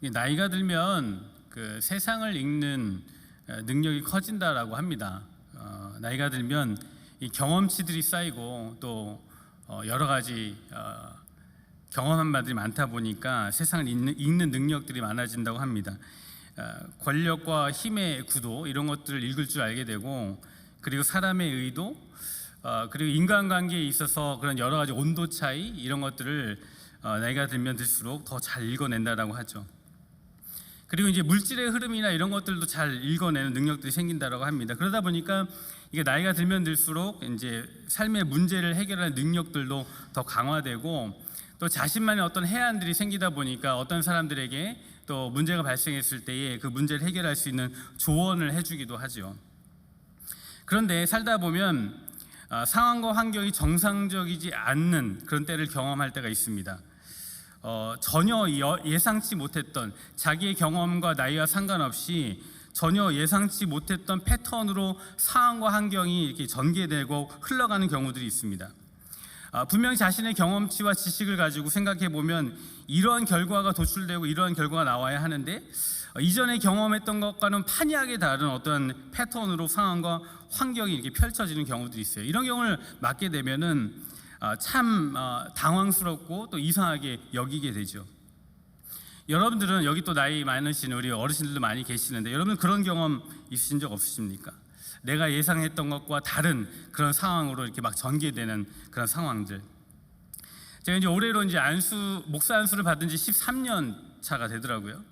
나이가 들면 그 세상을 읽는 능력이 커진다라고 합니다. 나이가 들면 이 경험치들이 쌓이고 또 여러 가지 경험한 바들이 많다 보니까 세상을 읽는 능력들이 많아진다고 합니다. 권력과 힘의 구도 이런 것들을 읽을 줄 알게 되고, 그리고 사람의 의도, 그리고 인간관계에 있어서 그런 여러 가지 온도 차이 이런 것들을 나이가 들면 들수록 더 잘 읽어낸다라고 하죠. 그리고 이제 물질의 흐름이나 이런 것들도 잘 읽어내는 능력들이 생긴다라고 합니다. 그러다 보니까 이게 나이가 들면 들수록 이제 삶의 문제를 해결하는 능력들도 더 강화되고, 또 자신만의 어떤 해안들이 생기다 보니까 어떤 사람들에게 또 문제가 발생했을 때에 그 문제를 해결할 수 있는 조언을 해주기도 하죠. 그런데 살다 보면 상황과 환경이 정상적이지 않는 그런 때를 경험할 때가 있습니다. 전혀 예상치 못했던, 자기의 경험과 나이와 상관없이 전혀 예상치 못했던 패턴으로 상황과 환경이 이렇게 전개되고 흘러가는 경우들이 있습니다. 분명히 자신의 경험치와 지식을 가지고 생각해 보면 이러한 결과가 도출되고 이러한 결과가 나와야 하는데, 이전에 경험했던 것과는 판이하게 다른 어떤 패턴으로 상황과 환경이 이렇게 펼쳐지는 경우들이 있어요. 이런 경우를 맞게 되면은 참 당황스럽고 또 이상하게 여기게 되죠. 여러분들은 여기 또 나이 많으신 우리 어르신들도 많이 계시는데, 여러분 그런 경험 있으신 적 없으십니까? 내가 예상했던 것과 다른 그런 상황으로 이렇게 막 전개되는 그런 상황들. 제가 이제 올해로 이제 목사 안수를 받은 지 13년 차가 되더라고요.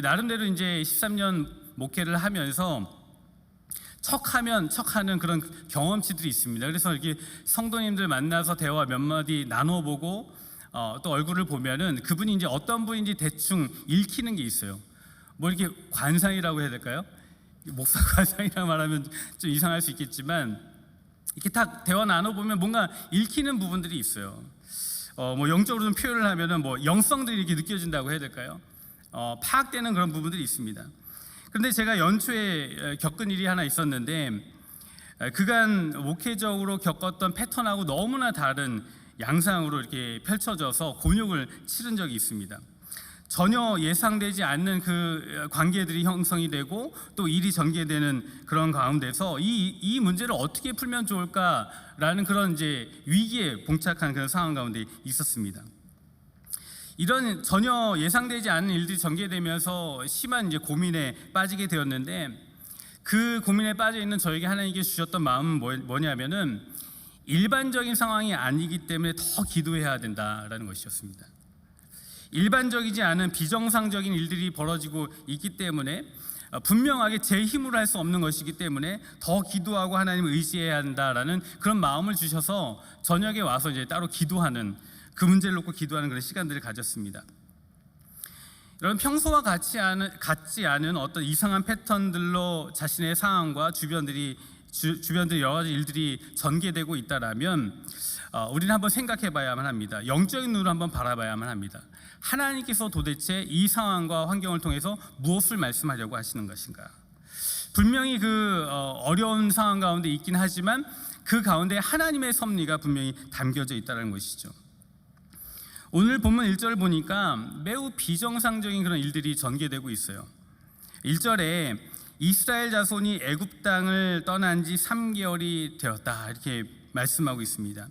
나름대로 이제 13년 목회를 하면서 척하는 그런 경험치들이 있습니다. 그래서 이렇게 성도님들 만나서 대화 몇 마디 나눠보고 또 얼굴을 보면은 그분이 이제 어떤 분인지 대충 읽히는 게 있어요. 뭐 이렇게 관상이라고 해야 될까요? 목사 관상이라고 말하면 좀 이상할 수 있겠지만, 이렇게 딱 대화 나눠보면 뭔가 읽히는 부분들이 있어요. 뭐 영적으로 좀 표현을 하면은 뭐 영성들이 이렇게 느껴진다고 해야 될까요? 파악되는 그런 부분들이 있습니다. 그런데 제가 연초에 겪은 일이 하나 있었는데, 그간 목회적으로 겪었던 패턴하고 너무나 다른 양상으로 이렇게 펼쳐져서 곤욕을 치른 적이 있습니다. 전혀 예상되지 않는 그 관계들이 형성이 되고 또 일이 전개되는 그런 가운데서 이 문제를 어떻게 풀면 좋을까라는 그런 이제 위기에 봉착한 그런 상황 가운데 있었습니다. 이런 전혀 예상되지 않은 일들이 전개되면서 심한 이제 고민에 빠지게 되었는데, 그 고민에 빠져 있는 저에게 하나님께 주셨던 마음은 뭐냐면은 일반적인 상황이 아니기 때문에 더 기도해야 된다라는 것이었습니다. 일반적이지 않은 비정상적인 일들이 벌어지고 있기 때문에, 분명하게 제 힘으로 할 수 없는 것이기 때문에 더 기도하고 하나님을 의지해야 한다라는 그런 마음을 주셔서 저녁에 와서 이제 따로 기도하는, 그 문제를 놓고 기도하는 그런 시간들을 가졌습니다. 여러분, 평소와 같지 않은 어떤 이상한 패턴들로 자신의 상황과 주변들이 여러 가지 일들이 전개되고 있다라면 우리는 한번 생각해 봐야만 합니다. 영적인 눈으로 한번 바라봐야만 합니다. 하나님께서 도대체 이 상황과 환경을 통해서 무엇을 말씀하려고 하시는 것인가? 분명히 그 어려운 상황 가운데 있긴 하지만 그 가운데 하나님의 섭리가 분명히 담겨져 있다는 것이죠. 오늘 본문 1절을 보니까 매우 비정상적인 그런 일들이 전개되고 있어요. 1절에 이스라엘 자손이 애굽 땅을 떠난 지 3개월이 되었다 이렇게 말씀하고 있습니다.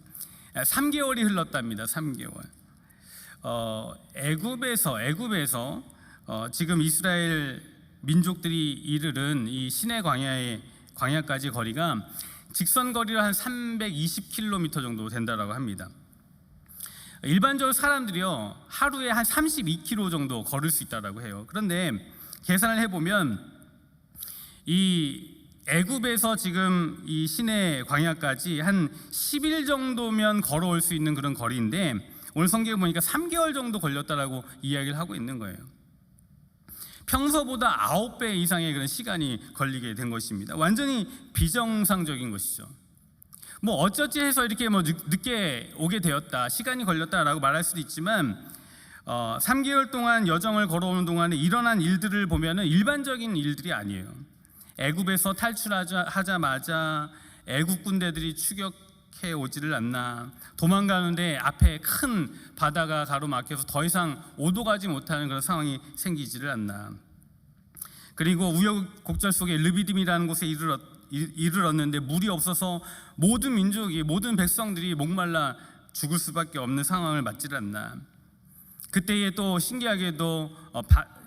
3개월이 흘렀답니다. 3개월. 애굽에서 지금 이스라엘 민족들이 이르른 이 시내 광야까지 거리가 직선 거리로 한 320km 정도 된다라고 합니다. 일반적으로 사람들이요 하루에 한 32km 정도 걸을 수 있다라고 해요. 그런데 계산을 해보면 이 애굽에서 지금 이 시내 광야까지 한 10일 정도면 걸어올 수 있는 그런 거리인데, 오늘 성경에 보니까 3개월 정도 걸렸다라고 이야기를 하고 있는 거예요. 평소보다 9배 이상의 그런 시간이 걸리게 된 것입니다. 완전히 비정상적인 것이죠. 뭐 어쩌지 해서 이렇게 뭐 늦게 오게 되었다, 시간이 걸렸다라고 말할 수도 있지만 3개월 동안 여정을 걸어오는 동안에 일어난 일들을 보면은 일반적인 일들이 아니에요. 애굽에서 탈출하자마자 애굽 군대들이 오지를 않나. 도망가는데 앞에 큰 바다가 가로막혀서 더 이상 오도 가지 못하는 그런 상황이 생기지를 않나. 그리고 우여곡절 속에 르비딤이라는 곳에 이르렀는데 물이 없어서 모든 민족이, 모든 백성들이 목말라 죽을 수밖에 없는 상황을 맞지를 않나. 그때에 또 신기하게도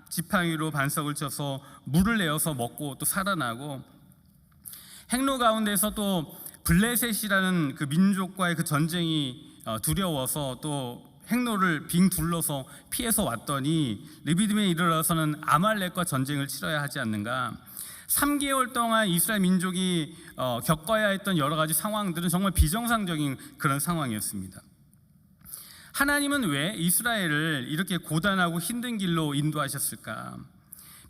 지팡이로 반석을 쳐서 물을 내어서 먹고 또 살아나고, 행로 가운데서 또 블레셋이라는 그 민족과의 그 전쟁이 두려워서 또 행로를 빙 둘러서 피해서 왔더니 르비딤에 이르러서는 아말렉과 전쟁을 치러야 하지 않는가. 3개월 동안 이스라엘 민족이 겪어야 했던 여러 가지 상황들은 정말 비정상적인 그런 상황이었습니다. 하나님은 왜 이스라엘을 이렇게 고단하고 힘든 길로 인도하셨을까?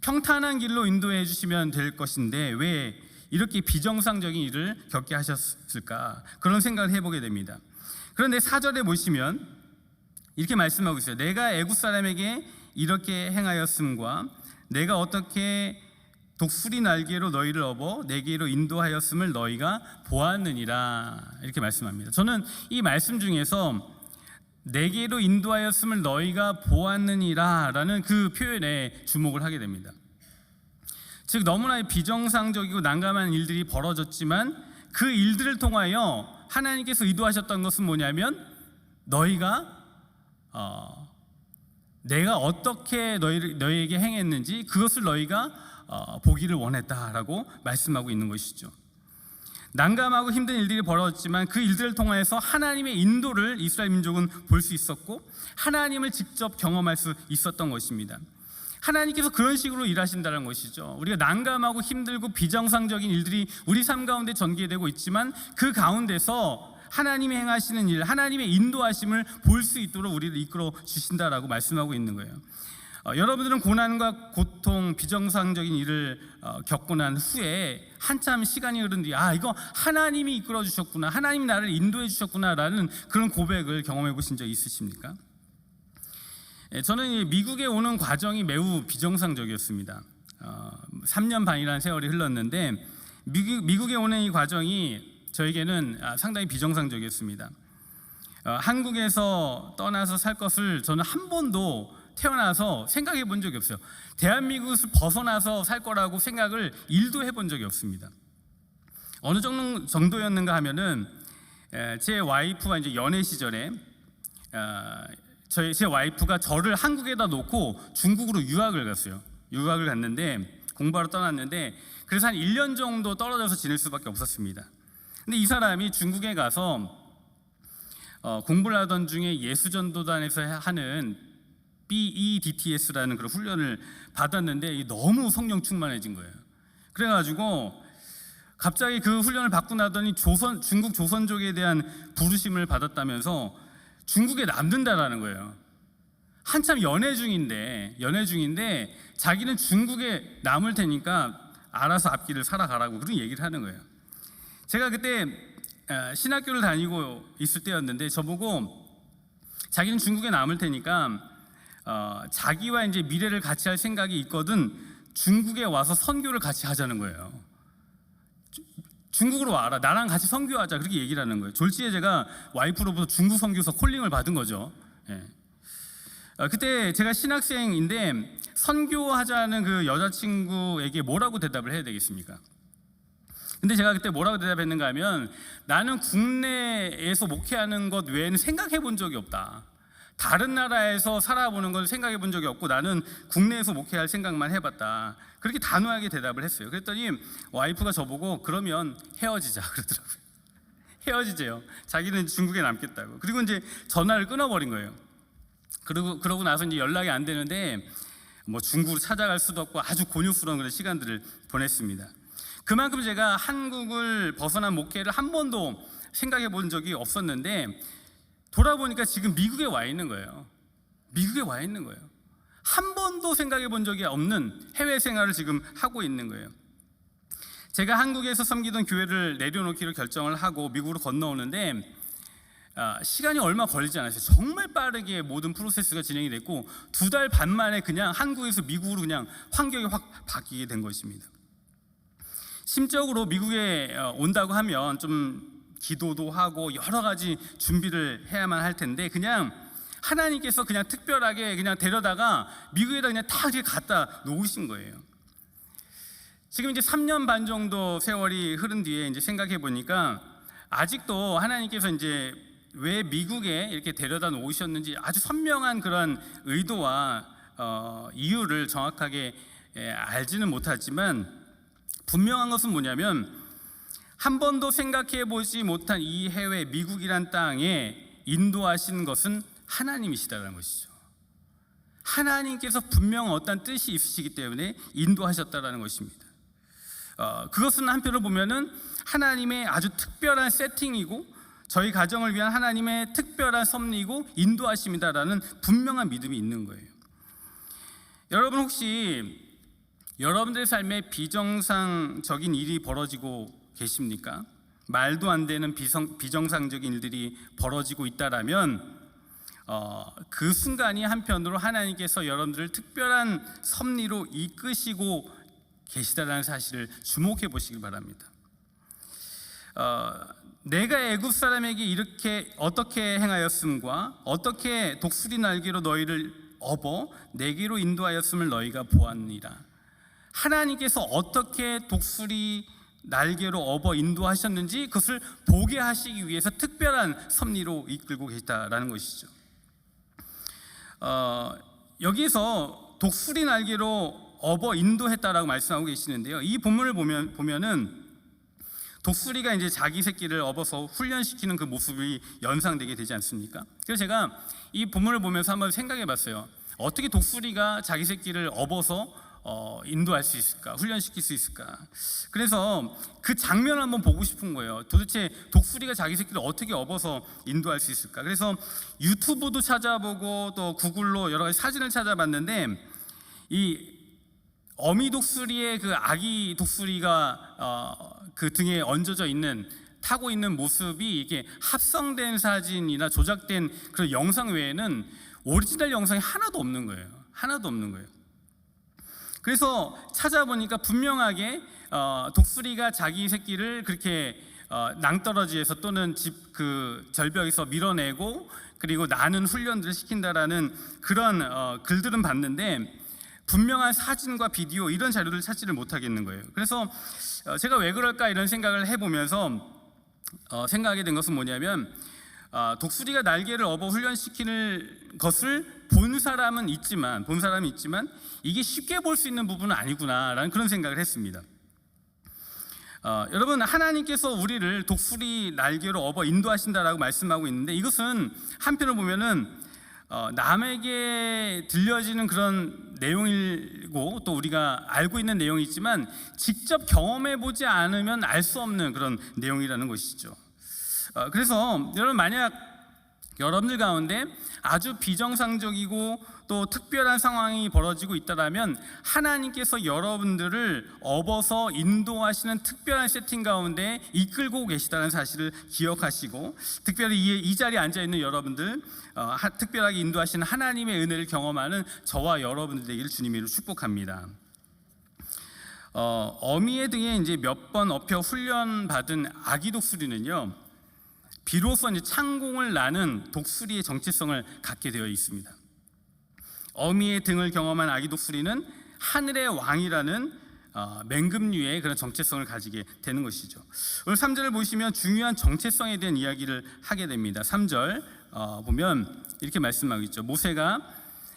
평탄한 길로 인도해 주시면 될 것인데 왜 이렇게 비정상적인 일을 겪게 하셨을까? 그런 생각을 해보게 됩니다. 그런데 4절에 보시면 이렇게 말씀하고 있어요. 내가 애굽 사람에게 이렇게 행하였음과 내가 어떻게 독수리 날개로 너희를 업어 내게로 인도하였음을 너희가 보았느니라, 이렇게 말씀합니다. 저는 이 말씀 중에서 내게로 인도하였음을 너희가 보았느니라 라는 그 표현에 주목을 하게 됩니다. 즉 너무나 비정상적이고 난감한 일들이 벌어졌지만 그 일들을 통하여 하나님께서 의도하셨던 것은 뭐냐면 너희가 내가 어떻게 너희에게 행했는지 그것을 너희가 보기를 원했다라고 말씀하고 있는 것이죠. 난감하고 힘든 일들이 벌어졌지만 그 일들을 통해서 하나님의 인도를 이스라엘 민족은 볼 수 있었고 하나님을 직접 경험할 수 있었던 것입니다. 하나님께서 그런 식으로 일하신다는 것이죠. 우리가 난감하고 힘들고 비정상적인 일들이 우리 삶 가운데 전개되고 있지만 그 가운데서 하나님이 행하시는 일, 하나님의 인도하심을 볼 수 있도록 우리를 이끌어 주신다라고 말씀하고 있는 거예요. 여러분들은 고난과 고통, 비정상적인 일을 겪고 난 후에 한참 시간이 흐른 뒤 이거 하나님이 이끌어 주셨구나, 하나님이 나를 인도해 주셨구나라는 그런 고백을 경험해 보신 적 있으십니까? 저는 미국에 오는 과정이 매우 비정상적이었습니다. 3년 반이라는 세월이 흘렀는데 미국에 오는 이 과정이 저에게는 상당히 비정상적이었습니다. 한국에서 떠나서 살 것을 저는 한 번도 태어나서 생각해 본 적이 없어요. 대한민국을 벗어나서 살 거라고 생각을 1도 해본 적이 없습니다. 어느 정도였는가 하면은 제 와이프와 이제 연애 시절에 제 와이프가 저를 한국에다 놓고 중국으로 유학을 갔어요. 유학을 갔는데 공부하러 떠났는데 그래서 한 1년 정도 떨어져서 지낼 수밖에 없었습니다. 근데 이 사람이 중국에 가서 공부를 하던 중에 예수전도단에서 하는 BEDTS라는 그런 훈련을 받았는데 너무 성령 충만해진 거예요. 그래가지고 갑자기 그 훈련을 받고 나더니 중국 조선족에 대한 부르심을 받았다면서 중국에 남는다라는 거예요. 한참 연애 중인데 자기는 중국에 남을 테니까 알아서 앞길을 살아가라고 그런 얘기를 하는 거예요. 제가 그때 신학교를 다니고 있을 때였는데 저보고 자기는 중국에 남을 테니까 자기와 이제 미래를 같이 할 생각이 있거든 중국에 와서 선교를 같이 하자는 거예요. 중국으로 와라, 나랑 같이 선교하자, 그렇게 얘기를 하는 거예요. 졸지에 제가 와이프로부터 중국 선교사 콜링을 받은 거죠. 그때 제가 신학생인데 선교하자는 그 여자친구에게 뭐라고 대답을 해야 되겠습니까? 근데 제가 그때 뭐라고 대답했는가 하면 나는 국내에서 목회하는 것 외에는 생각해 본 적이 없다. 다른 나라에서 살아보는 걸 생각해 본 적이 없고 나는 국내에서 목회할 생각만 해봤다. 그렇게 단호하게 대답을 했어요. 그랬더니 와이프가 저보고 그러면 헤어지자 그러더라고요. 헤어지재요. 자기는 중국에 남겠다고. 그리고 이제 전화를 끊어버린 거예요. 그러고 나서 이제 연락이 안 되는데 뭐 중국으로 찾아갈 수도 없고 아주 곤욕스러운 그런 시간들을 보냈습니다. 그만큼 제가 한국을 벗어난 목회를 한 번도 생각해 본 적이 없었는데 돌아보니까 지금 미국에 와 있는 거예요. 미국에 와 있는 거예요. 한 번도 생각해 본 적이 없는 해외 생활을 지금 하고 있는 거예요. 제가 한국에서 섬기던 교회를 내려놓기로 결정을 하고 미국으로 건너오는데 시간이 얼마 걸리지 않았어요. 정말 빠르게 모든 프로세스가 진행이 됐고 2달 반 만에 그냥 한국에서 미국으로 그냥 환경이 확 바뀌게 된 것입니다. 심적으로 미국에 온다고 하면 좀 기도도 하고 여러 가지 준비를 해야만 할 텐데 그냥 하나님께서 그냥 특별하게 그냥 데려다가 미국에다 그냥 다 이렇게 갖다 놓으신 거예요. 지금 이제 3년 반 정도 세월이 흐른 뒤에 이제 생각해 보니까 아직도 하나님께서 이제 왜 미국에 이렇게 데려다 놓으셨는지 아주 선명한 그런 의도와 이유를 정확하게 알지는 못하지만 분명한 것은 뭐냐면 한 번도 생각해 보지 못한 이 해외 미국이란 땅에 인도하신 것은 하나님이시다는 것이죠. 하나님께서 분명 어떤 뜻이 있으시기 때문에 인도하셨다는 것입니다. 그것은 한편으로 보면은 하나님의 아주 특별한 세팅이고 저희 가정을 위한 하나님의 특별한 섭리고 인도하심이다라는 분명한 믿음이 있는 거예요. 여러분 혹시 여러분들의 삶에 비정상적인 일이 벌어지고 계십니까? 말도 안 되는 비정상적인 일들이 벌어지고 있다라면 그 순간이 한편으로 하나님께서 여러분들을 특별한 섭리로 이끄시고 계시다라는 사실을 주목해 보시기 바랍니다. 내가 애굽 사람에게 이렇게 어떻게 행하였음과 어떻게 독수리 날개로 너희를 업어 내게로 인도하였음을 너희가 보았느니라. 하나님께서 어떻게 독수리 날개로 업어 인도하셨는지 그것을 보게 하시기 위해서 특별한 섭리로 이끌고 계시다라는 것이죠. 여기서 독수리 날개로 업어 인도했다라고 말씀하고 계시는데요. 이 본문을 보면은 독수리가 이제 자기 새끼를 업어서 훈련시키는 그 모습이 연상되게 되지 않습니까? 그래서 제가 이 본문을 보면서 한번 생각해 봤어요. 어떻게 독수리가 자기 새끼를 업어서 인도할 수 있을까? 훈련시킬 수 있을까? 그래서 그 장면을 한번 보고 싶은 거예요. 도대체 독수리가 자기 새끼를 어떻게 업어서 인도할 수 있을까? 그래서 유튜브도 찾아보고 또 구글로 여러 가지 사진을 찾아봤는데 이 어미 독수리의 그 아기 독수리가 그 등에 얹어져 있는 타고 있는 모습이 이게 합성된 사진이나 조작된 그런 영상 외에는 오리지널 영상이 하나도 없는 거예요. 하나도 없는 거예요. 그래서 찾아보니까 분명하게 독수리가 자기 새끼를 그렇게 낭떠러지에서 또는 집 그 절벽에서 밀어내고 그리고 나는 훈련들을 시킨다라는 그런 글들은 봤는데 분명한 사진과 비디오 이런 자료를 찾지를 못하겠는 거예요. 그래서 제가 왜 그럴까 이런 생각을 해보면서 생각하게 된 것은 뭐냐면 독수리가 날개를 업어 훈련시키는 것을 본 사람은 있지만 이게 쉽게 볼 수 있는 부분은 아니구나라는 그런 생각을 했습니다. 여러분 하나님께서 우리를 독수리 날개로 업어 인도하신다라고 말씀하고 있는데 이것은 한편으로 보면은 남에게 들려지는 그런 내용이고 또 우리가 알고 있는 내용이지만 직접 경험해 보지 않으면 알 수 없는 그런 내용이라는 것이죠. 그래서 여러분 만약 여러분들 가운데 아주 비정상적이고 또 특별한 상황이 벌어지고 있다면 하나님께서 여러분들을 업어서 인도하시는 특별한 세팅 가운데 이끌고 계시다는 사실을 기억하시고 특별히 이 자리에 앉아있는 여러분들 특별하게 인도하시는 하나님의 은혜를 경험하는 저와 여러분들 되기를 주님으로 축복합니다. 어미의 등에 이제 몇 번 업혀 훈련받은 아기 독수리는요 비로소 이제 창공을 나는 독수리의 정체성을 갖게 되어 있습니다. 어미의 등을 경험한 아기 독수리는 하늘의 왕이라는 맹금류의 그런 정체성을 가지게 되는 것이죠. 오늘 3절을 보시면 중요한 정체성에 대한 이야기를 하게 됩니다. 3절 보면 이렇게 말씀하고 있죠. 모세가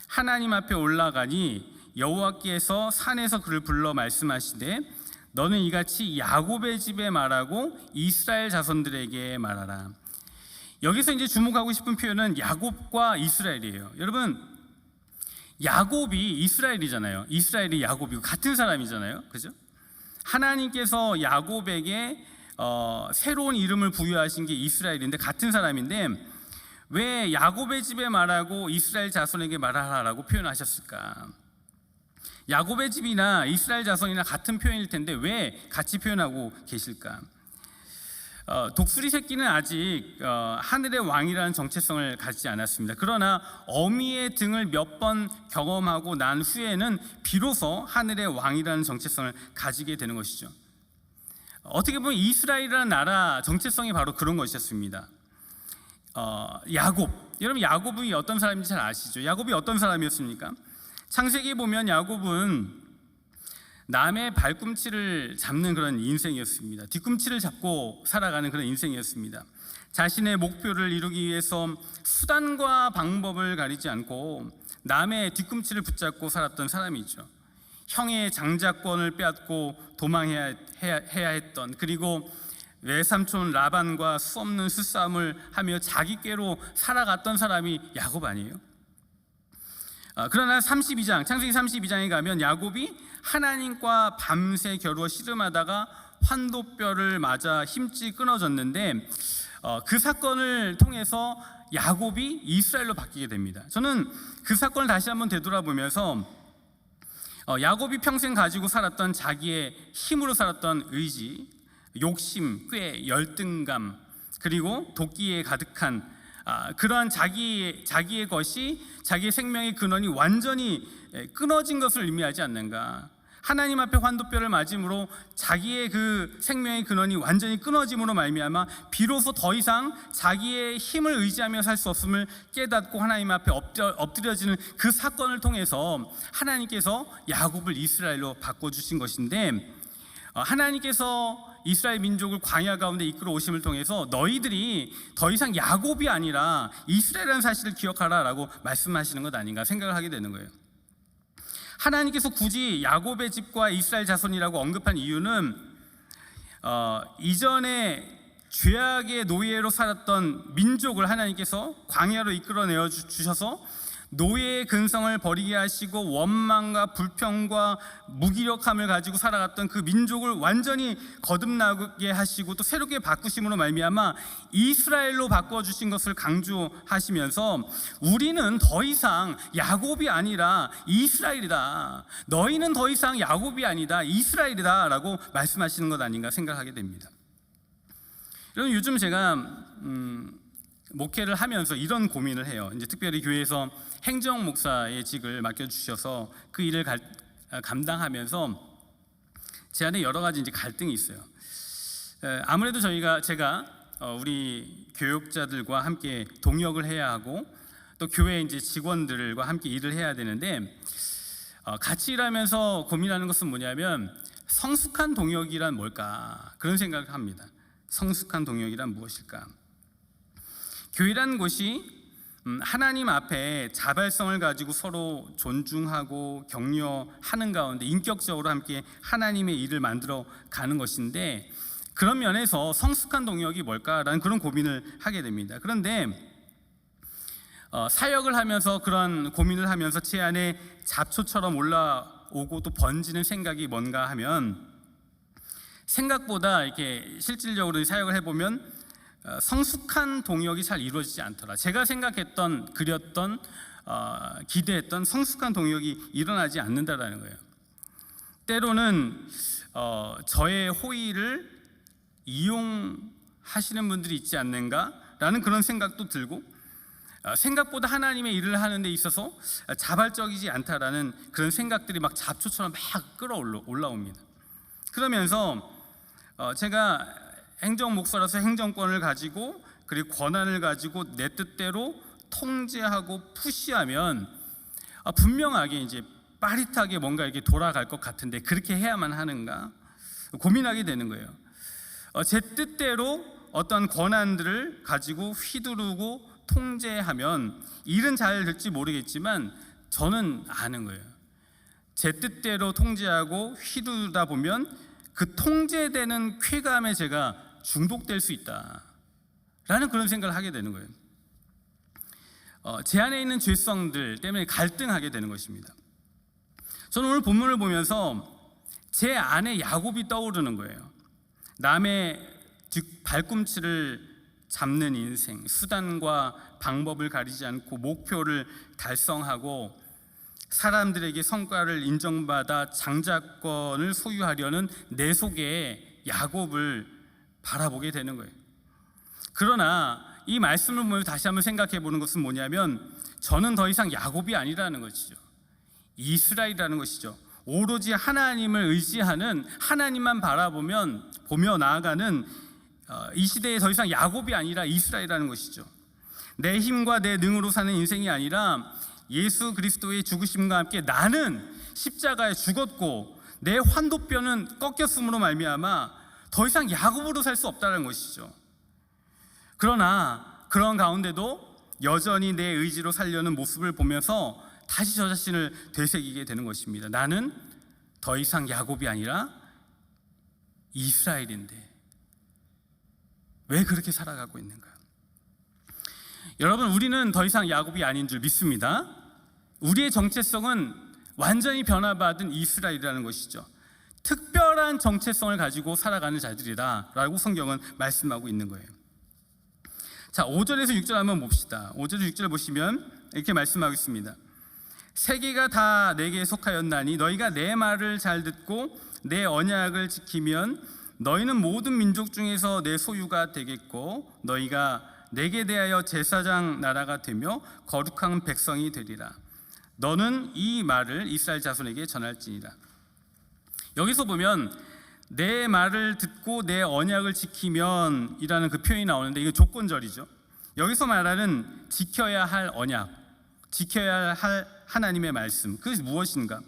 하나님 앞에 올라가니 여호와께서 산에서 그를 불러 말씀하시되 너는 이같이 야곱의 집에 말하고 이스라엘 자손들에게 말하라. 여기서 이제 주목하고 싶은 표현은 야곱과 이스라엘이에요. 여러분 야곱이 이스라엘이잖아요. 이스라엘이 야곱이고 같은 사람이잖아요. 그죠? 하나님께서 야곱에게 새로운 이름을 부여하신 게 이스라엘인데 같은 사람인데 왜 야곱의 집에 말하고 이스라엘 자손에게 말하라라고 표현하셨을까? 야곱의 집이나 이스라엘 자손이나 같은 표현일 텐데 왜 같이 표현하고 계실까? 독수리 새끼는 아직 하늘의 왕이라는 정체성을 가지지 않았습니다. 그러나 어미의 등을 몇 번 경험하고 난 후에는 비로소 하늘의 왕이라는 정체성을 가지게 되는 것이죠. 어떻게 보면 이스라엘이라는 나라 정체성이 바로 그런 것이었습니다. 야곱, 여러분 야곱이 어떤 사람인지 잘 아시죠? 야곱이 어떤 사람이었습니까? 창세기에 보면 야곱은 남의 발꿈치를 잡는 그런 인생이었습니다. 뒤꿈치를 잡고 살아가는 그런 인생이었습니다. 자신의 목표를 이루기 위해서 수단과 방법을 가리지 않고 남의 뒤꿈치를 붙잡고 살았던 사람이죠. 형의 장자권을 빼앗고 도망해야 했던, 그리고 외삼촌 라반과 수없는 수싸움을 하며 자기 꾀로 살아갔던 사람이 야곱 아니에요? 그러나 창세기 32장에 가면 야곱이 하나님과 밤새 겨루어 씨름하다가 환도뼈를 맞아 힘줄이 끊어졌는데 그 사건을 통해서 야곱이 이스라엘로 바뀌게 됩니다. 저는 그 사건을 다시 한번 되돌아보면서 야곱이 평생 가지고 살았던 자기의 힘으로 살았던 의지, 욕심, 꾀, 열등감, 그리고 도끼에 가득한 그러한 자기의 것이 자기의 생명의 근원이 완전히 끊어진 것을 의미하지 않는가. 하나님 앞에 환도뼈를 맞음으로 자기의 그 생명의 근원이 완전히 끊어짐으로 말미암아 비로소 더 이상 자기의 힘을 의지하며 살 수 없음을 깨닫고 하나님 앞에 엎드려지는 그 사건을 통해서 하나님께서 야곱을 이스라엘로 바꿔주신 것인데, 하나님께서 이스라엘 민족을 광야 가운데 이끌어 오심을 통해서 너희들이 더 이상 야곱이 아니라 이스라엘이라는 사실을 기억하라라고 말씀하시는 것 아닌가 생각을 하게 되는 거예요. 하나님께서 굳이 야곱의 집과 이스라엘 자손이라고 언급한 이유는 이전에 죄악의 노예로 살았던 민족을 하나님께서 광야로 이끌어내어 주셔서 노예의 근성을 버리게 하시고 원망과 불평과 무기력함을 가지고 살아갔던 그 민족을 완전히 거듭나게 하시고 또 새롭게 바꾸심으로 말미암아 이스라엘로 바꿔주신 것을 강조하시면서 우리는 더 이상 야곱이 아니라 이스라엘이다, 너희는 더 이상 야곱이 아니다 이스라엘이다 라고 말씀하시는 것 아닌가 생각하게 됩니다. 여러분, 요즘 제가 목회를 하면서 이런 고민을 해요. 이제 특별히 교회에서 행정 목사의 직을 맡겨주셔서 그 일을 감당하면서 제 안에 여러 가지 이제 갈등이 있어요. 아무래도 제가 우리 교육자들과 함께 동역을 해야 하고 또 교회 이제 직원들과 함께 일을 해야 되는데 같이 일하면서 고민하는 것은 뭐냐면 성숙한 동역이란 뭘까, 그런 생각을 합니다. 성숙한 동역이란 무엇일까? 교회라는 곳이 하나님 앞에 자발성을 가지고 서로 존중하고 격려하는 가운데 인격적으로 함께 하나님의 일을 만들어 가는 것인데, 그런 면에서 성숙한 동역이 뭘까라는 그런 고민을 하게 됩니다. 그런데 사역을 하면서 그런 고민을 하면서 제 안에 잡초처럼 올라오고 또 번지는 생각이 뭔가 하면, 생각보다 이렇게 실질적으로 사역을 해보면 성숙한 동역이 잘 이루어지지 않더라. 제가 생각했던, 그렸던, 기대했던 성숙한 동역이 일어나지 않는다라는 거예요. 때로는 저의 호의를 이용하시는 분들이 있지 않는가라는 그런 생각도 들고, 생각보다 하나님의 일을 하는 데 있어서 자발적이지 않다라는 그런 생각들이 막 잡초처럼 막 끌어올라옵니다. 그러면서 제가 행정 목사로서 행정권을 가지고 그리고 권한을 가지고 내 뜻대로 통제하고 푸시하면 분명하게 이제 빠릿하게 뭔가 이렇게 돌아갈 것 같은데 그렇게 해야만 하는가 고민하게 되는 거예요. 제 뜻대로 어떤 권한들을 가지고 휘두르고 통제하면 일은 잘 될지 모르겠지만 저는 아는 거예요. 제 뜻대로 통제하고 휘두르다 보면 그 통제되는 쾌감에 제가 중독될 수 있다라는 그런 생각을 하게 되는 거예요. 제 안에 있는 죄성들 때문에 갈등하게 되는 것입니다. 저는 오늘 본문을 보면서 제 안에 야곱이 떠오르는 거예요. 남의 발꿈치를 잡는 인생, 수단과 방법을 가리지 않고 목표를 달성하고 사람들에게 성과를 인정받아 장자권을 소유하려는 내 속에 야곱을 바라보게 되는 거예요. 그러나 이 말씀을 보면 다시 한번 생각해 보는 것은 뭐냐면 저는 더 이상 야곱이 아니라는 것이죠. 이스라엘이라는 것이죠. 오로지 하나님을 의지하는, 하나님만 보며 나아가는 이 시대에 더 이상 야곱이 아니라 이스라엘이라는 것이죠. 내 힘과 내 능으로 사는 인생이 아니라 예수 그리스도의 죽으심과 함께 나는 십자가에 죽었고 내 환도뼈는 꺾였음으로 말미암아 더 이상 야곱으로 살 수 없다는 것이죠. 그러나 그런 가운데도 여전히 내 의지로 살려는 모습을 보면서 다시 저 자신을 되새기게 되는 것입니다. 나는 더 이상 야곱이 아니라 이스라엘인데 왜 그렇게 살아가고 있는가? 여러분, 우리는 더 이상 야곱이 아닌 줄 믿습니다. 우리의 정체성은 완전히 변화받은 이스라엘이라는 것이죠. 특별한 정체성을 가지고 살아가는 자들이다 라고 성경은 말씀하고 있는 거예요. 자, 5절에서 6절 한번 봅시다. 5절에서 6절 보시면 이렇게 말씀하고 있습니다. 세계가 다 내게 속하였나니 너희가 내 말을 잘 듣고 내 언약을 지키면 너희는 모든 민족 중에서 내 소유가 되겠고 너희가 내게 대하여 제사장 나라가 되며 거룩한 백성이 되리라. 너는 이 말을 이스라엘 자손에게 전할지니라. 여기서 보면 내 말을 듣고 내 언약을 지키면 이라는 그 표현이 나오는데 이게 조건절이죠. 여기서 말하는 지켜야 할 언약, 지켜야 할 하나님의 말씀, 그것이 무엇인가?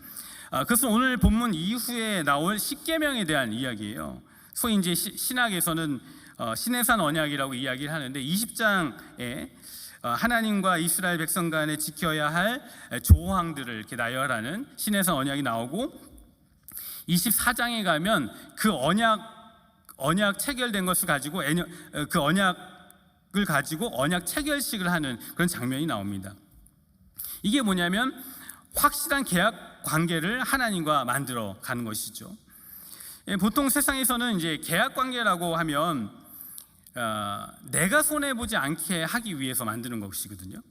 그것은 오늘 본문 이후에 나올 십계명에 대한 이야기예요. 소위 이제 신학에서는 시내산 언약이라고 이야기를 하는데 20장에 하나님과 이스라엘 백성 간에 지켜야 할 조항들을 이렇게 나열하는 시내산 언약이 나오고 24장에 가면 그 언약 체결된 것을 가지고 그 언약을 가지고 언약 체결식을 하는 그런 장면이 나옵니다. 이게 뭐냐면 확실한 계약 관계를 하나님과 만들어 가는 것이죠. 보통 세상에서는 이제 계약 관계라고 하면 내가 손해 보지 않게 하기 위해서 만드는 것이거든요.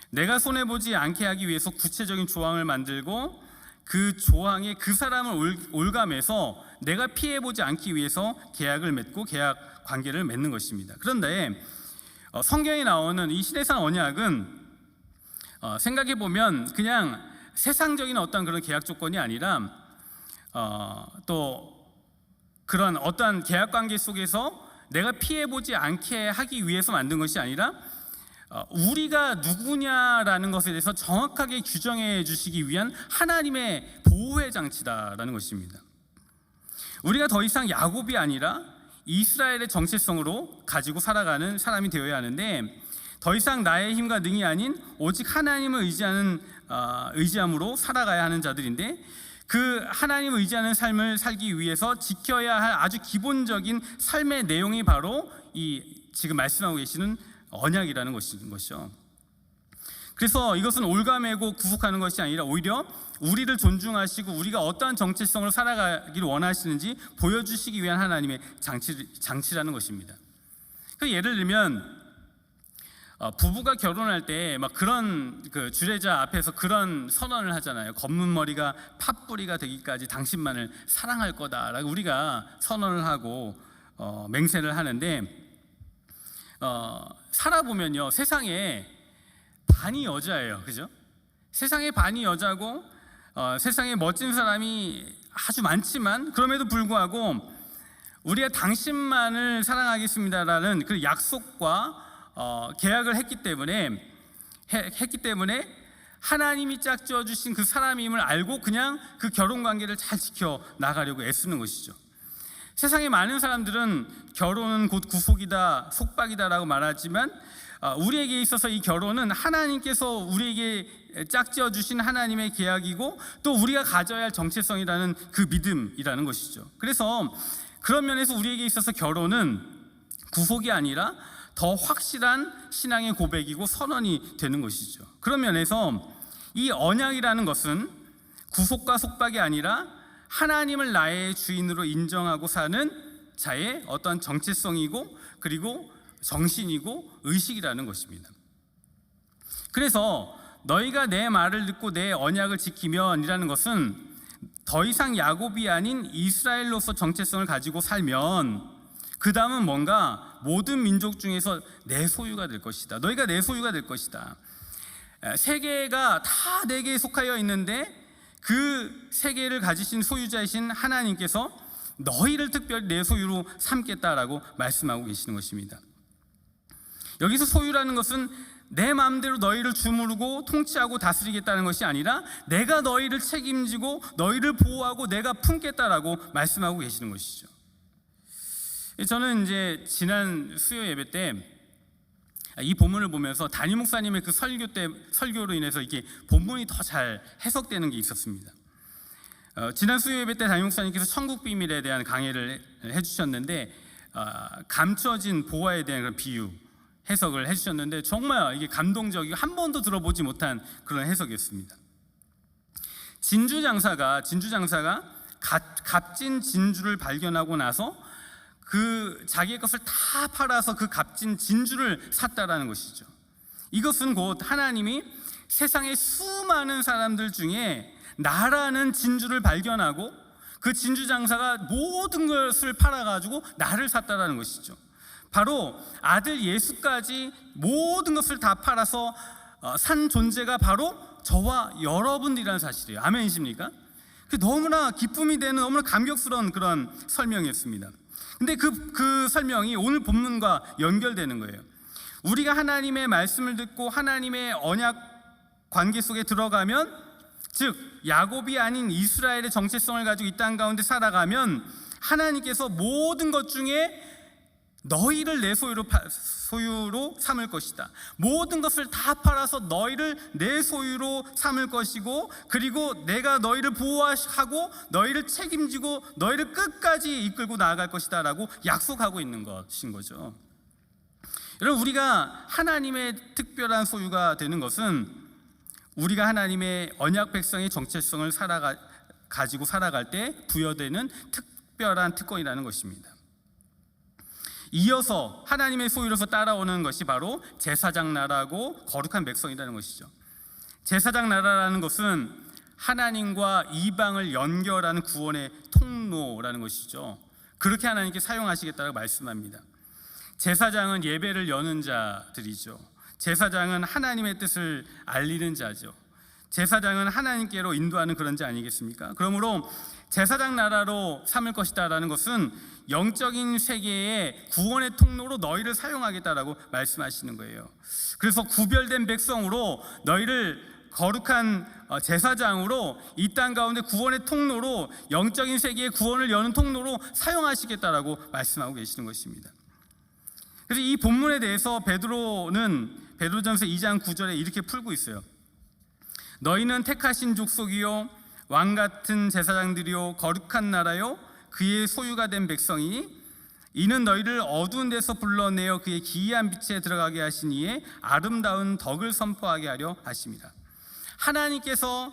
내가 손해 보지 않게 하기 위해서 구체적인 조항을 만들고 그 조항에 그 사람을 올감해서 내가 피해 보지 않기 위해서 계약을 맺고 계약 관계를 맺는 것입니다. 그런데 성경에 나오는 이 시내산 언약은 생각해 보면 그냥 세상적인 어떤 그런 계약 조건이 아니라 또 그런 어떠한 계약 관계 속에서 내가 피해 보지 않게 하기 위해서 만든 것이 아니라 우리가 누구냐라는 것에 대해서 정확하게 규정해 주시기 위한 하나님의 보호의 장치다라는 것입니다. 우리가 더 이상 야곱이 아니라 이스라엘의 정체성으로 가지고 살아가는 사람이 되어야 하는데 더 이상 나의 힘과 능이 아닌 오직 하나님을 의지함으로 살아가야 하는 자들인데 그 하나님을 의지하는 삶을 살기 위해서 지켜야 할 아주 기본적인 삶의 내용이 바로 이 지금 말씀하고 계시는 언약이라는 것이죠. 그래서 이것은 올가매고 구속하는 것이 아니라 오히려 우리를 존중하시고 우리가 어떠한 정체성으로 살아가기를 원하시는지 보여주시기 위한 하나님의 장치라는 것입니다. 예를 들면 부부가 결혼할 때 막 그런 그 주례자 앞에서 그런 선언을 하잖아요. 검은 머리가 팥뿌리가 되기까지 당신만을 사랑할 거다라고 우리가 선언을 하고 맹세를 하는데 살아보면요 세상에 반이 여자예요, 그죠? 세상에 반이 여자고 세상에 멋진 사람이 아주 많지만 그럼에도 불구하고 우리가 당신만을 사랑하겠습니다라는 그 약속과 계약을 했기 때문에 하나님이 짝지어 주신 그 사람임을 알고 그냥 그 결혼 관계를 잘 지켜 나가려고 애쓰는 것이죠. 세상에 많은 사람들은 결혼은 곧 구속이다, 속박이다라고 말하지만 우리에게 있어서 이 결혼은 하나님께서 우리에게 짝지어 주신 하나님의 계약이고 또 우리가 가져야 할 정체성이라는 그 믿음이라는 것이죠. 그래서 그런 면에서 우리에게 있어서 결혼은 구속이 아니라 더 확실한 신앙의 고백이고 선언이 되는 것이죠. 그런 면에서 이 언약이라는 것은 구속과 속박이 아니라 하나님을 나의 주인으로 인정하고 사는 자의 어떤 정체성이고 그리고 정신이고 의식이라는 것입니다. 그래서 너희가 내 말을 듣고 내 언약을 지키면 이라는 것은 더 이상 야곱이 아닌 이스라엘로서 정체성을 가지고 살면 그 다음은 뭔가 모든 민족 중에서 내 소유가 될 것이다. 너희가 내 소유가 될 것이다. 세계가 다 내게 속하여 있는데 그 세계를 가지신 소유자이신 하나님께서 너희를 특별히 내 소유로 삼겠다라고 말씀하고 계시는 것입니다. 여기서 소유라는 것은 내 마음대로 너희를 주무르고 통치하고 다스리겠다는 것이 아니라 내가 너희를 책임지고 너희를 보호하고 내가 품겠다라고 말씀하고 계시는 것이죠. 저는 이제 지난 수요 예배 때 이 본문을 보면서 담임 목사님의 그 설교로 인해서 이게 본문이 더 잘 해석되는 게 있었습니다. 지난 수요 예배 때 담임 목사님께서 천국 비밀에 대한 강의를 해주셨는데 감춰진 보화에 대한 그런 비유 해석을 해주셨는데 정말 이게 감동적이고 한 번도 들어보지 못한 그런 해석이었습니다. 진주 장사가 값진 진주를 발견하고 나서 그 자기의 것을 다 팔아서 그 값진 진주를 샀다라는 것이죠. 이것은 곧 하나님이 세상의 수많은 사람들 중에 나라는 진주를 발견하고 그 진주 장사가 모든 것을 팔아가지고 나를 샀다라는 것이죠. 바로 아들 예수까지 모든 것을 다 팔아서 산 존재가 바로 저와 여러분들이라는 사실이에요. 아멘이십니까? 너무나 기쁨이 되는, 너무나 감격스러운 그런 설명이었습니다. 근데 그 설명이 오늘 본문과 연결되는 거예요. 우리가 하나님의 말씀을 듣고 하나님의 언약 관계 속에 들어가면, 즉 야곱이 아닌 이스라엘의 정체성을 가지고 이 땅 가운데 살아가면 하나님께서 모든 것 중에 너희를 내 소유로 삼을 것이다. 모든 것을 다 팔아서 너희를 내 소유로 삼을 것이고, 그리고 내가 너희를 보호하고 너희를 책임지고 너희를 끝까지 이끌고 나아갈 것이다 라고 약속하고 있는 것인 거죠. 여러분, 우리가 하나님의 특별한 소유가 되는 것은 우리가 하나님의 언약 백성의 정체성을 가지고 살아갈 때 부여되는 특별한 특권이라는 것입니다. 이어서 하나님의 소유로서 따라오는 것이 바로 제사장 나라고 거룩한 백성이라는 것이죠. 제사장 나라라는 것은 하나님과 이방을 연결하는 구원의 통로라는 것이죠. 그렇게 하나님께 사용하시겠다고 말씀합니다. 제사장은 예배를 여는 자들이죠. 제사장은 하나님의 뜻을 알리는 자죠. 제사장은 하나님께로 인도하는 그런 자 아니겠습니까? 그러므로 제사장 나라로 삼을 것이다라는 것은 영적인 세계의 구원의 통로로 너희를 사용하겠다라고 말씀하시는 거예요. 그래서 구별된 백성으로 너희를 거룩한 제사장으로 이 땅 가운데 구원의 통로로, 영적인 세계의 구원을 여는 통로로 사용하시겠다라고 말씀하고 계시는 것입니다. 그래서 이 본문에 대해서 베드로전서 2장 9절에 이렇게 풀고 있어요. 너희는 택하신 족속이요 왕같은 제사장들이요 거룩한 나라요 그의 소유가 된 백성이니 이는 너희를 어두운 데서 불러내어 그의 기이한 빛에 들어가게 하신 이의 아름다운 덕을 선포하게 하려 하십니다. 하나님께서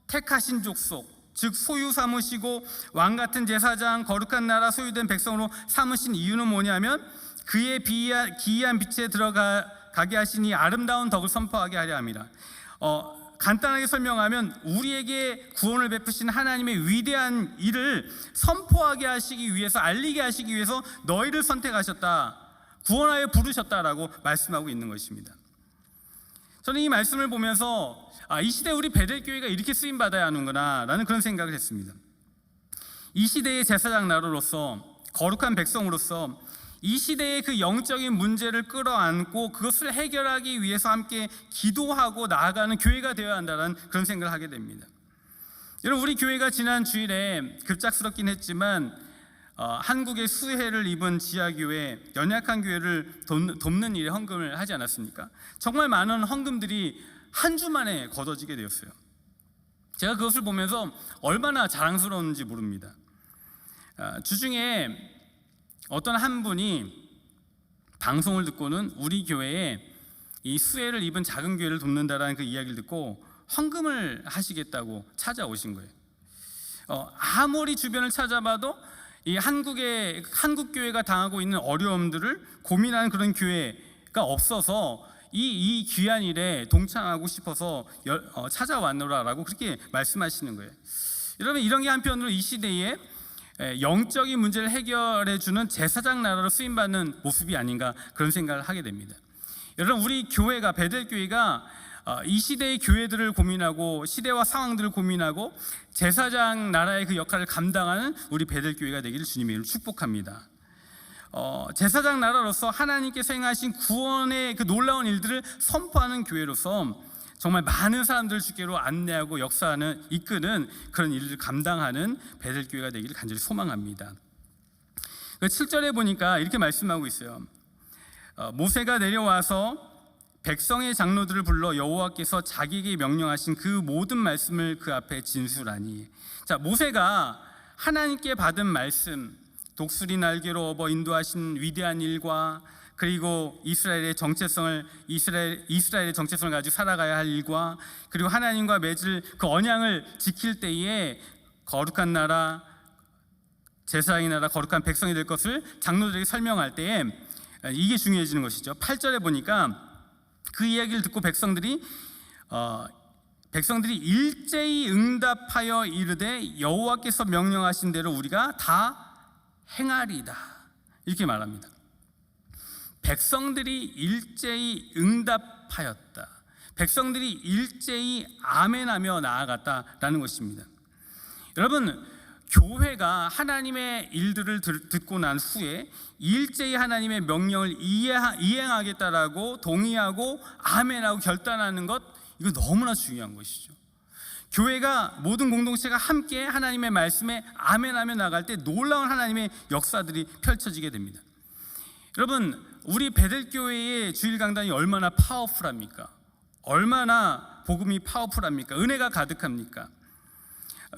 택하신 족속, 즉 소유 삼으시고 왕같은 제사장, 거룩한 나라, 소유된 백성으로 삼으신 이유는 뭐냐면 그의 기이한 빛에 들어가게 하신 이 아름다운 덕을 선포하게 하려 합니다. 간단하게 설명하면 우리에게 구원을 베푸신 하나님의 위대한 일을 선포하게 하시기 위해서, 알리게 하시기 위해서 너희를 선택하셨다, 구원하여 부르셨다라고 말씀하고 있는 것입니다. 저는 이 말씀을 보면서 이 시대에 우리 베델교회가 이렇게 쓰임받아야 하는구나 라는 그런 생각을 했습니다. 이 시대의 제사장 나라로서, 거룩한 백성으로서 이 시대의 그 영적인 문제를 끌어안고 그것을 해결하기 위해서 함께 기도하고 나아가는 교회가 되어야 한다는 그런 생각을 하게 됩니다. 여러분, 우리 교회가 지난 주일에 급작스럽긴 했지만 한국의 수해를 입은 지하교회, 연약한 교회를 돕는 일에 헌금을 하지 않았습니까? 정말 많은 헌금들이 한 주 만에 걷어지게 되었어요. 제가 그것을 보면서 얼마나 자랑스러운지 모릅니다. 주중에 어떤 한 분이 방송을 듣고는 우리 교회에 이 수해를 입은 작은 교회를 돕는다라는 그 이야기를 듣고 헌금을 하시겠다고 찾아오신 거예요. 아무리 주변을 찾아봐도 이 한국 교회가 당하고 있는 어려움들을 고민하는 그런 교회가 없어서 이 귀한 일에 동참하고 싶어서 찾아왔노라라고 그렇게 말씀하시는 거예요. 여러분, 이런 게 한편으로 이 시대에 영적인 문제를 해결해 주는 제사장 나라로 쓰임받는 모습이 아닌가 그런 생각을 하게 됩니다. 여러분, 우리 교회가, 베델교회가 이 시대의 교회들을 고민하고 시대와 상황들을 고민하고 제사장 나라의 그 역할을 감당하는 우리 베들교회가 되기를 주님의 이름으로 축복합니다. 제사장 나라로서 하나님께서 행하신 구원의 그 놀라운 일들을 선포하는 교회로서 정말 많은 사람들을 주께로 안내하고 역사하는 이끄는 그런 일을 감당하는 베들교회가 되기를 간절히 소망합니다. 7절에 보니까 이렇게 말씀하고 있어요. 모세가 내려와서 백성의 장로들을 불러 여호와께서 자기에게 명령하신 그 모든 말씀을 그 앞에 진술하니. 자, 모세가 하나님께 받은 말씀, 독수리 날개로 업어 인도하신 위대한 일과 그리고 이스라엘의 정체성을 가지고 살아가야 할 일과 그리고 하나님과 맺을 그 언약을 지킬 때에 거룩한 나라, 제사장의 나라, 거룩한 백성이 될 것을 장로들에게 설명할 때에 이게 중요해지는 것이죠. 8절에 보니까 그 이야기를 듣고 백성들이 일제히 응답하여 이르되 여호와께서 명령하신 대로 우리가 다 행하리이다, 이렇게 말합니다. 백성들이 일제히 응답하였다. 백성들이 일제히 아멘하며 나아갔다라는 것입니다. 여러분, 교회가 하나님의 일들을 듣고 난 후에 일제히 하나님의 명령을 이행하겠다라고 동의하고 아멘하고 결단하는 것, 이거 너무나 중요한 것이죠. 교회가 모든 공동체가 함께 하나님의 말씀에 아멘하며 나갈 때 놀라운 하나님의 역사들이 펼쳐지게 됩니다. 여러분, 우리 베들교회의 주일 강단이 얼마나 파워풀합니까? 얼마나 복음이 파워풀합니까? 은혜가 가득합니까?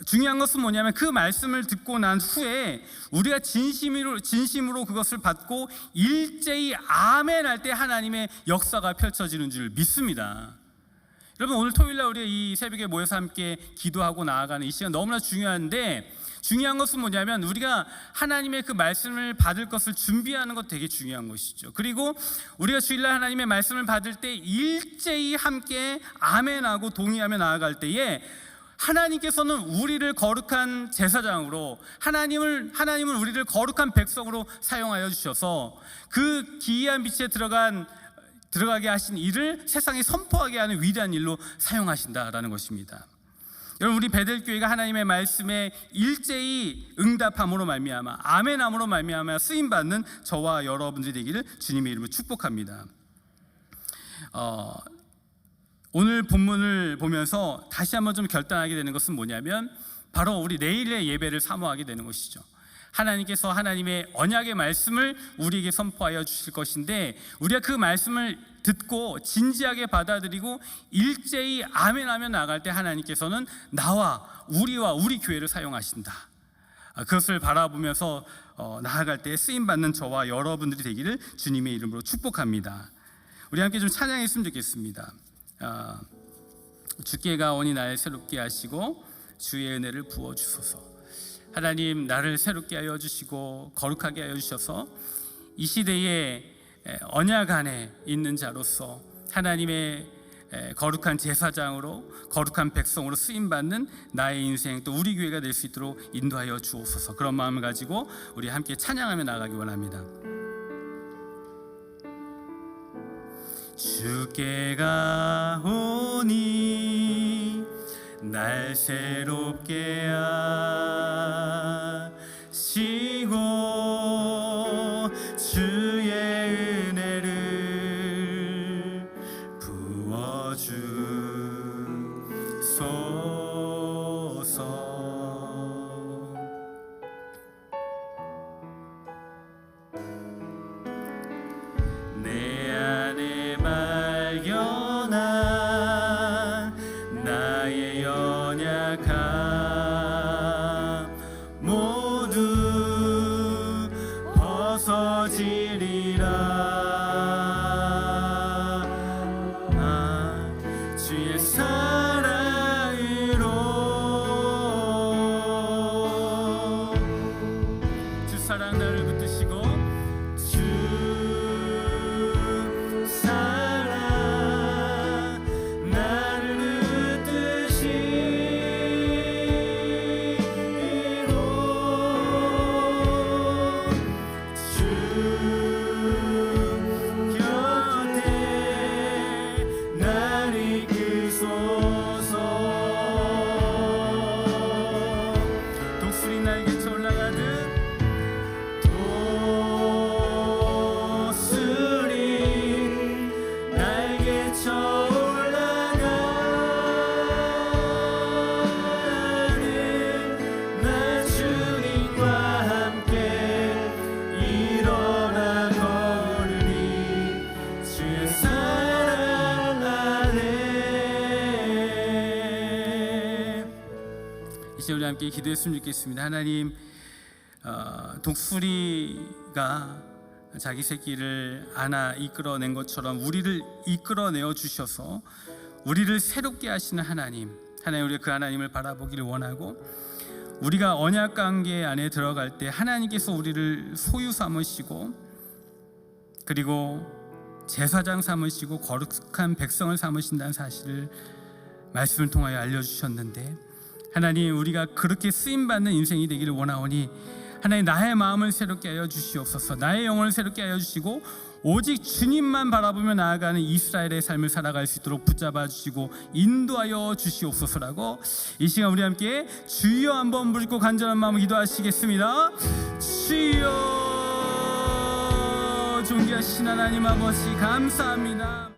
중요한 것은 뭐냐면 그 말씀을 듣고 난 후에 우리가 진심으로 그것을 받고 일제히 아멘할 때 하나님의 역사가 펼쳐지는 줄 믿습니다. 여러분, 오늘 토요일날 우리 이 새벽에 모여서 함께 기도하고 나아가는 이 시간 너무나 중요한데, 중요한 것은 뭐냐면 우리가 하나님의 그 말씀을 받을 것을 준비하는 것 되게 중요한 것이죠. 그리고 우리가 주일날 하나님의 말씀을 받을 때 일제히 함께 아멘하고 동의하며 나아갈 때에 하나님께서는 우리를 거룩한 제사장으로, 하나님은 우리를 거룩한 백성으로 사용하여 주셔서 그 기이한 빛에 들어가게 하신 일을 세상에 선포하게 하는 위대한 일로 사용하신다라는 것입니다. 여러분, 우리 베들교회가 하나님의 말씀에 일제히 응답함으로 말미암아 아멘함으로 말미암아 쓰임받는 저와 여러분들이 되기를 주님의 이름으로 축복합니다. 오늘 본문을 보면서 다시 한번 좀 결단하게 되는 것은 뭐냐면 바로 우리 내일의 예배를 사모하게 되는 것이죠. 하나님께서 하나님의 언약의 말씀을 우리에게 선포하여 주실 것인데 우리가 그 말씀을 듣고 진지하게 받아들이고 일제히 아멘하며 나갈 때 하나님께서는 우리와 우리 교회를 사용하신다. 그것을 바라보면서 나아갈 때 쓰임받는 저와 여러분들이 되기를 주님의 이름으로 축복합니다. 우리 함께 좀 찬양했으면 좋겠습니다. 주께 가오니 나를 새롭게 하시고 주의 은혜를 부어주소서. 하나님, 나를 새롭게 하여 주시고 거룩하게 하여 주셔서 이 시대에 언약 안에 있는 자로서 하나님의 거룩한 제사장으로, 거룩한 백성으로 쓰임받는 나의 인생, 또 우리 교회가 될 수 있도록 인도하여 주옵소서. 그런 마음을 가지고 우리 함께 찬양하며 나가기 원합니다. 주께 가오니 날 새롭게 하시고 주의 은혜를 부어주소서. 내 안에 발견한 나의 연약함 이제 우리 함께 기도했으면 좋겠습니다. 하나님, 독수리가 자기 새끼를 안아 이끌어낸 것처럼 우리를 이끌어내어 주셔서 우리를 새롭게 하시는 하나님, 우리가 그 하나님을 바라보기를 원하고, 우리가 언약 관계 안에 들어갈 때 하나님께서 우리를 소유 삼으시고, 그리고 제사장 삼으시고 거룩한 백성을 삼으신다는 사실을 말씀을 통하여 알려주셨는데, 하나님, 우리가 그렇게 쓰임받는 인생이 되기를 원하오니 하나님, 나의 마음을 새롭게 하여 주시옵소서. 나의 영혼을 새롭게 하여 주시고 오직 주님만 바라보며 나아가는 이스라엘의 삶을 살아갈 수 있도록 붙잡아 주시고 인도하여 주시옵소서라고 이 시간 우리 함께 주여 한번 부르고 간절한 마음으로 기도하시겠습니다. 주여, 존귀하신 하나님 아버지, 감사합니다.